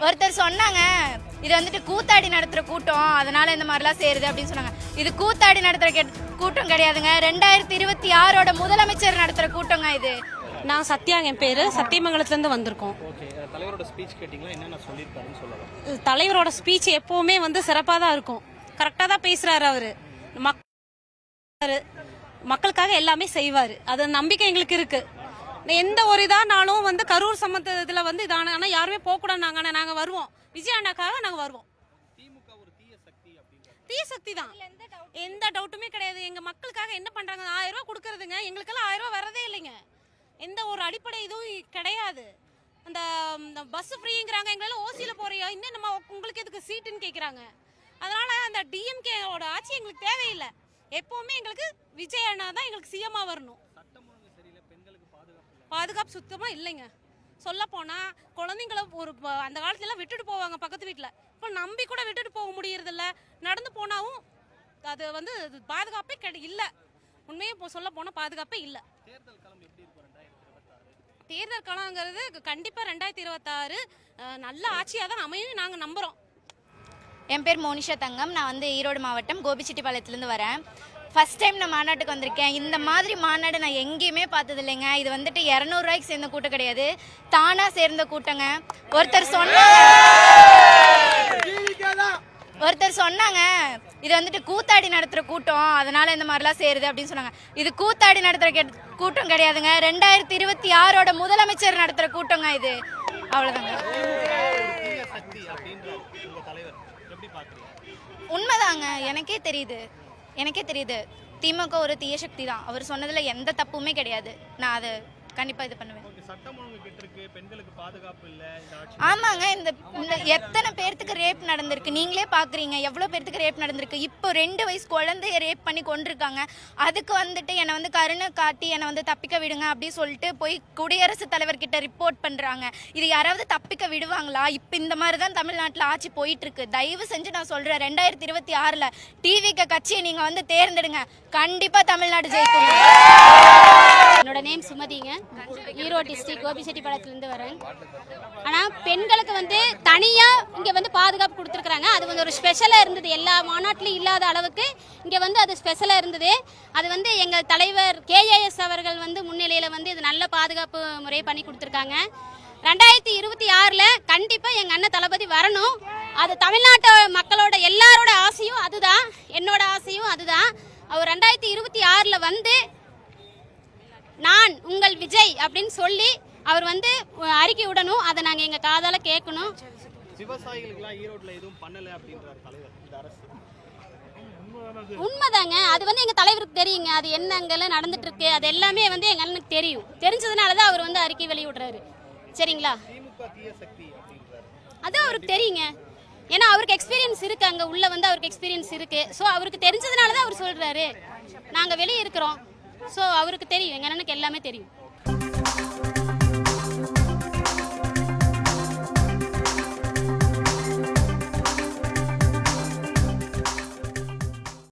ஒருத்தர் சொன்னாங்க இது வந்துட்டு கூத்தாடி நடத்துற கூட்டம், அதனால இந்த மாதிரிலாம் சேருது அப்படின்னு சொன்னாங்க. இது கூத்தாடி நடத்துற கூட்டம் கிடையாதுங்க. 2026 முதலமைச்சர் நடத்துற கூட்டங்க இது. நான் சத்யாங்க, என் பேரு. சத்தியமங்கலத்துலேருந்து வந்திருக்கோம். தலைவரோட ஸ்பீச் கேட்டிங்களா? என்னென்ன சொல்லியிருக்காருன்னு சொல்லலாம். தலைவரோட ஸ்பீச் எப்பவுமே கரெக்டாக தான் இருக்கும். கரெக்டாக தான் பேசுறாரு அவரு. மக்களுக்காக எல்லாமே செய்வாரு. அது நம்பிக்கை எங்களுக்கு இருக்கு. எந்த ஒரு இதானாலும் கரூர் சம்பந்தத்துல இதான ஆனா யாருமே போகக்கூடாது. நாங்க வருவோம். விஜய் அண்ணாக்காக நாங்க வருவோம். தீய சக்தி தான், எந்த டவுட்டுமே கிடையாது. எங்க மக்களுக்காக என்ன பண்றாங்க? 1000 ரூபாய் கொடுக்கறதுங்க, எங்களுக்கெல்லாம் 1000 ரூபாய் வரதே இல்லைங்க. எந்த ஒரு அடிப்படை இதுவும் கிடையாது. அந்த பஸ் ஃப்ரீங்கிறாங்க, எங்களால ஓசியில போறியா, இன்னும் நம்ம உங்களுக்கு எதுக்கு சீட்டுன்னு கேட்குறாங்க. அதனால அந்த டிஎம்கேவோட ஆட்சி எங்களுக்கு தேவையில்லை. எப்பவுமே எங்களுக்கு விஜய் அண்ணா தான் எங்களுக்கு சிஎம்மா வரணும். பாதுகாப்பு சுத்தமா இல்லைங்க. சொல்ல போனா குழந்தைங்களை அந்த காலத்துல எல்லாம் விட்டுட்டு போவாங்க பக்கத்து வீட்டுல. இப்போ நம்பி கூட விட்டுட்டு போக முடியறது இல்ல. நடந்து போனாவும் அது பாதுகாப்பே இல்ல. உண்மையே சொல்ல போனா பாதுகாப்பே இல்ல. தேர்தல் காலங்கிறது கண்டிப்பா 2026 நல்ல ஆட்சியா தான் அமையும் நாங்க நம்புறோம். என் பேர் மோனிஷா தங்கம். நான் ஈரோடு மாவட்டம் கோபிச்செட்டிப்பாளையத்துலேருந்து வரேன். ஃபர்ஸ்ட் டைம் நான் மாநாட்டுக்கு வந்திருக்கேன். இந்த மாதிரி மாநாடு நான் எங்கேயுமே பார்த்தது இல்லைங்க. இது 200 ரூபாய்க்கு சேர்ந்த கூட்டம் கிடையாது, தானா சேர்ந்த கூட்டங்க. ஒருத்தர் சொன்னாங்க இது கூத்தாடி நடத்துற கூட்டம், அதனால இந்த மாதிரிலாம் சேருது அப்படின்னு சொன்னாங்க. இது கூத்தாடி நடத்துற கூட்டம் கிடையாதுங்க. 2026 முதலமைச்சர் நடத்துற கூட்டங்க இது. அவ்வளவுதாங்க. உண்மைதாங்க, எனக்கே தெரியுது. திமுக ஒரு தீய சக்தி தான். அவர் சொன்னதுல எந்த தப்புமே கிடையாது. நான் அதை கண்டிப்பா இது பண்ணுவேன். ஆமாங்க, இந்த எத்தனை பேர்த்துக்கு ரேப் நடந்திருக்கு நீங்களே பாக்குறீங்க. எவ்வளவு பேர்த்துக்கு ரேப் நடந்திருக்கு. இப்போ 2 வயசு குழந்தைய ரேப் பண்ணி கொண்டிருக்காங்க. அதுக்கு என்னை கருணை காட்டி என்னை தப்பிக்க விடுங்க அப்படின்னு சொல்லிட்டு போய் குடியரசுத் தலைவர் கிட்ட ரிப்போர்ட் பண்றாங்க. இது யாராவது தப்பிக்க விடுவாங்களா? இப்ப இந்த மாதிரிதான் தமிழ்நாட்டுல ஆட்சி போயிட்டு இருக்கு. தயவு செஞ்சு நான் சொல்றேன், 2026 டிவிக்கு கட்சியை நீங்க தேர்ந்தெடுங்க. கண்டிப்பா தமிழ்நாடு ஜெயிக்கும். என்னோட நேம் சுமதிங்க. ஈரோடு டிஸ்ட்ரிக்ட் கோபிச்செட்டிப்பாளையத்துலேருந்து வரேன். ஆனால் பெண்களுக்கு தனியாக இங்கே பாதுகாப்பு கொடுத்துருக்குறாங்க. அது ஒரு ஸ்பெஷலாக இருந்தது. எல்லா மாநாட்டிலும் இல்லாத அளவுக்கு இங்கே அது ஸ்பெஷலாக இருந்தது. அது எங்கள் தலைவர் கேஏஎஸ் அவர்கள் முன்னிலையில் இது நல்ல பாதுகாப்பு முறை பண்ணி கொடுத்துருக்காங்க. 2026 கண்டிப்பாக எங்கள் அண்ணன் தளபதி வரணும். அது தமிழ்நாட்டு மக்களோட எல்லாரோட ஆசையும் அதுதான், என்னோட ஆசையும் அதுதான். அவர் 2026 நான் உங்கள் விஜய் அப்படின்னு சொல்லி அவர் அறிக்கை விடணும். அதை நாங்கள் எங்கள் காதால கேட்கணும். உண்மைதாங்க, அது எங்கள் தலைவருக்கு தெரியுங்க. அது என்னங்கெல்லாம் நடந்துட்டு இருக்கு, அது எல்லாமே எங்கள் அண்ணனுக்கு தெரியும். தெரிஞ்சதுனால தான் அவர் அறிக்கை வெளியிடுறாரு. சரிங்களா? அது அவருக்கு தெரியுங்க. ஏன்னா அவருக்கு எக்ஸ்பீரியன்ஸ் இருக்கு, அங்கே உள்ள அவருக்கு எக்ஸ்பீரியன்ஸ் இருக்கு. ஸோ அவருக்கு தெரிஞ்சதுனால தான் அவர் சொல்றாரு. நாங்கள் வெளியே இருக்கிறோம். ஸோ அவருக்கு தெரியும், எங்கள் அண்ணனுக்கு எல்லாமே தெரியும்.